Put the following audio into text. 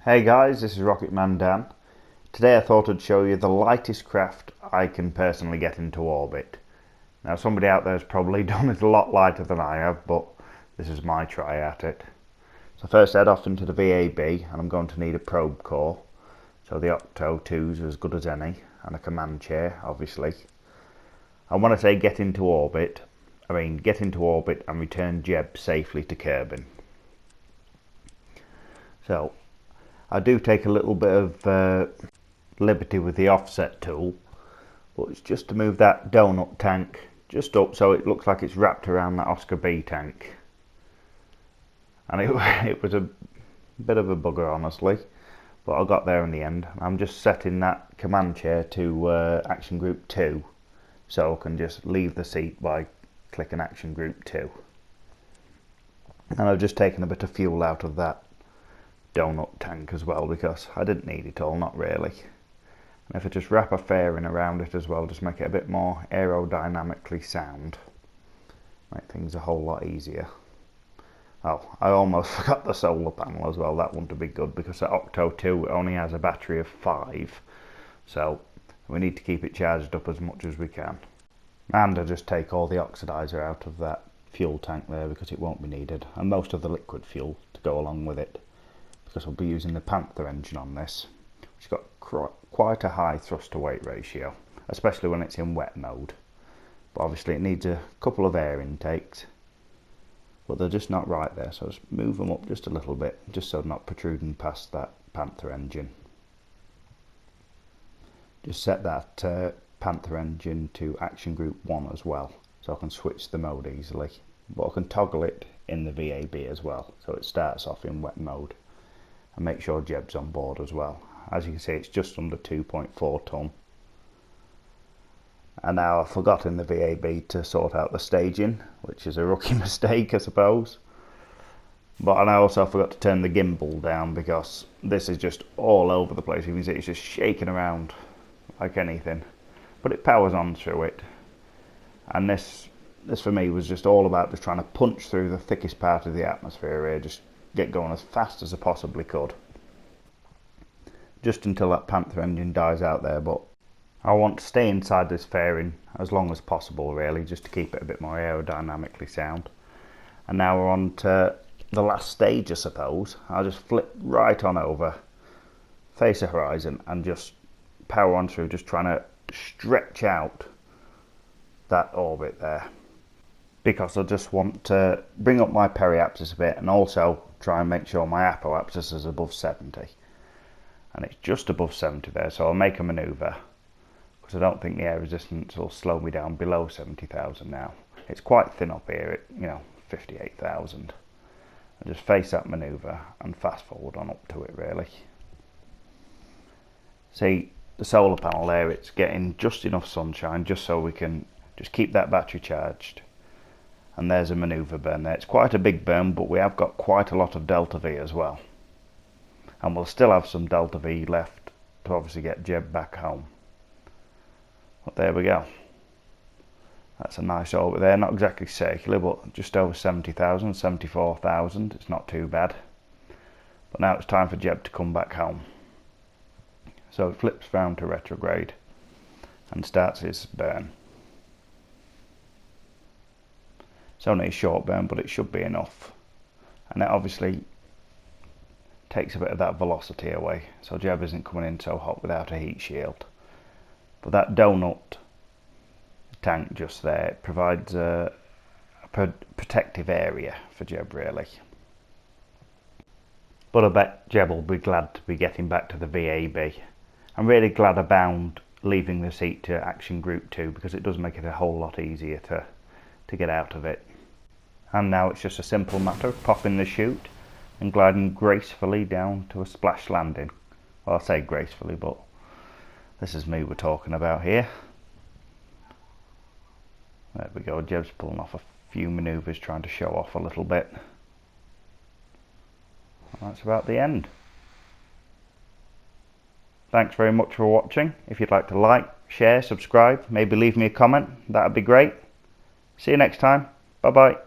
Hey guys, this is Rocketman Dan. Today I thought I'd show you the lightest craft I can personally get into orbit. Now somebody out there has probably done it a lot lighter than I have, but this is my try at it. So first head off into the VAB, and I'm going to need a probe core. So the Octo 2s are as good as any, and a command chair obviously. And when I say get into orbit, I mean get into orbit and return Jeb safely to Kerbin. So I do take a little bit of liberty with the offset tool, but it's just to move that donut tank just up so it looks like it's wrapped around that Oscar B tank. And it was a bit of a bugger honestly, but I got there in the end. I'm just setting that command chair to action group 2, so I can just leave the seat by clicking action group 2. And I've just taken a bit of fuel out of that donut tank as well, because I didn't need it all, not really. And if I just wrap a fairing around it as well, just make it a bit more aerodynamically sound, make things a whole lot easier. Oh, I almost forgot the solar panel as well. That wouldn't be good because the Octo 2 only has a battery of 5, so we need to keep it charged up as much as we can. And I just take all the oxidizer out of that fuel tank there because it won't be needed, and most of the liquid fuel to go along with it, because I'll be using the Panther engine on this, which has got quite a high thrust to weight ratio, especially when it's in wet mode. But obviously it needs a couple of air intakes, but they're just not right there, so just move them up just a little bit, just so they're not protruding past that Panther engine. Just set that Panther engine to action group 1 as well, so I can switch the mode easily, but I can toggle it in the VAB as well, so it starts off in wet mode. And make sure Jeb's on board as well. As you can see, it's just under 2.4 tonne. And now I've forgotten the VAB to sort out the staging, which is a rookie mistake I suppose. But I also forgot to turn the gimbal down because this is just all over the place. You can see it's just shaking around like anything. But it powers on through it. And this for me was just all about just trying to punch through the thickest part of the atmosphere here, just get going as fast as I possibly could, just until that Panther engine dies out there. But I want to stay inside this fairing as long as possible really, just to keep it a bit more aerodynamically sound. And now we're on to the last stage I suppose. I'll just flip right on over, face the horizon, and just power on through, just trying to stretch out that orbit there, because I just want to bring up my periapsis a bit and also try and make sure my apoapsis is above 70. And it's just above 70 there, so I'll make a manoeuvre, because I don't think the air resistance will slow me down below 70,000 now. It's quite thin up here at 58,000. I just face that manoeuvre and fast forward on up to it really. See, the solar panel there, it's getting just enough sunshine just so we can just keep that battery charged. And there's a manoeuvre burn there. It's quite a big burn, but we have got quite a lot of delta V as well. And we'll still have some delta V left to obviously get Jeb back home. But there we go. That's a nice orbit there. Not exactly circular, but just over 70,000, 74,000. It's not too bad. But now it's time for Jeb to come back home. So it flips round to retrograde and starts his burn. It's only a short burn, but it should be enough. And it obviously takes a bit of that velocity away, so Jeb isn't coming in so hot without a heat shield. But that donut tank just there, it provides a protective area for Jeb really. But I bet Jeb will be glad to be getting back to the VAB. I'm really glad I bound leaving the seat to action group 2, because it does make it a whole lot easier to get out of it. And now it's just a simple matter of popping the chute and gliding gracefully down to a splash landing. Well, I say gracefully, but this is me we're talking about here. There we go, Jeb's pulling off a few manoeuvres, trying to show off a little bit. And that's about the end. Thanks very much for watching. If you'd like to like, share, subscribe, maybe leave me a comment, that'd be great. See you next time. Bye bye.